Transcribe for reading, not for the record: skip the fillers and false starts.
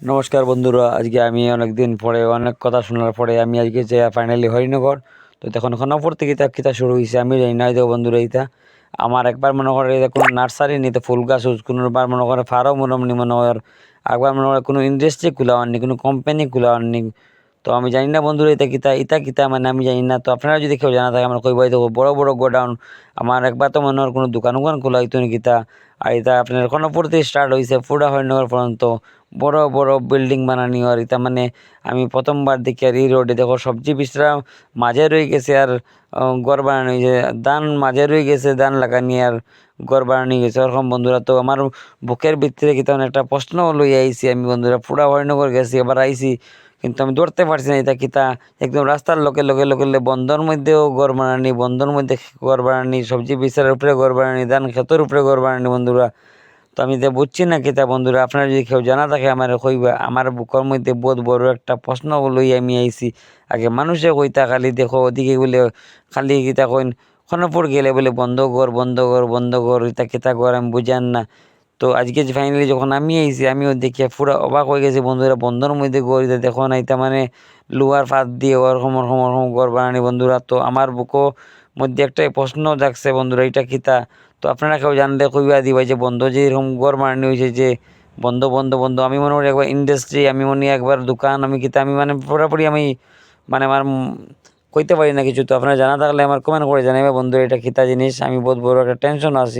নমস্কার বন্ধুরা, আজকে আমি অনেক দিন পরে অনেক কথা শোনার পরে আমি আজকে যে ফাইনালি হরিনগর। তো তখন খনপুর থেকে কিতা কিতা শুরু হয়েছে আমি জানি না। তো বন্ধুরা এইটা আমার একবার মনে করে এটা কোনো নার্সারি নিতে ফুল গাছ কোনোবার মনে করে ফার্ম মনে হয়, একবার মনে করে কোনো ইন্ডাস্ট্রি খোলা হয়নি, কোনো কোম্পানি খোলা হয়নি। তো আমি জানি না বন্ধুরা এটা কিতা মানে আমি জানি না। তো আপনারা যদি কেউ জানা থাকে আমার কইবাই দেবো। বড় বড় গোডাউন আমার একবার তো মনে হয় কোনো দোকান উকান খোলা হইতো নাকি তা। আর এটা আপনার খনপুর থেকে স্টার্ট হয়েছে পুরা হরিনগর পর্যন্ত বড় বড় বিল্ডিং বানানি। আর এটা মানে আমি প্রথমবার দেখি আর এই রোডে দেখো সবজি বিচরা মাঝে রয়ে গেছে আর ঘর বানানো হয়েছে, ধান মাঝে রয়ে গেছে, ধান লাগানি আর ঘর বানানো গেছে ওরকম বন্ধুরা। তো আমার বুকের ভিতরে কি তেমন একটা প্রশ্ন লই আইছি আমি বন্ধুরা, পুরা হরিনগর গেছি এবার আইছি কিন্তু আমি ধরতে পারছি না এটা কিতা। একদম রাস্তার লোকে লোকে লোকে বন্ধর মধ্যেও ঘর বানানি, বন্ধর মধ্যে ঘর বানানি, সবজি বিচারের উপরে ঘর বানানি, ধান ক্ষেতের উপরে ঘর বানানি বন্ধুরা। তো আমি তো বুঝছি না কিতা বন্ধুরা, আপনারা যদি কেউ জানা থাকে আমার কইবা। আমার বুকের মধ্যে বহুত বড় একটা প্রশ্ন লই আমি আইছি। আগে মানুষে কইতা খালি দেখো ওদিকে বলে খালি কিতা কইন খনপুর গেলে বলে বন্ধ ঘর বন্ধ ঘর বন্ধ ঘর, এটা কিতা ঘর আমি বুঝান না। তো আজকে যে ফাইনালি যখন আমি আইছি আমিও দেখি পুরো অবাক হয়ে গেছি বন্ধুরা, বন্ধর মধ্যে ঘর এটা দেখো না, এটা মানে লোহার ফাঁদ দিয়ে ওরকম ওরকম ওরকম ঘর বানানি বন্ধুরা। তো আমার বুকও মধ্যে একটা প্রশ্ন জাগছে বন্ধুরা, এটা কিতা। তো আপনারা কেউ জানলে কইবা দিবা যে বন্ধ যে এরকম ঘর বানানি হয়েছে যে বন্ধ বন্ধ বন্ধ। আমি মনে করি একবার ইন্ডাস্ট্রি, আমি মনে করি একবার দোকান, আমি কিতা আমি মানে পুরোপুরি আমি মানে আমার কইতে পারি না কিছু। তো আপনারা জানা থাকলে আমার কমেন্ট করে জানাবে বন্ধু এটা কিতা জিনিস, আমি বহুত বড় একটা টেনশন আছি।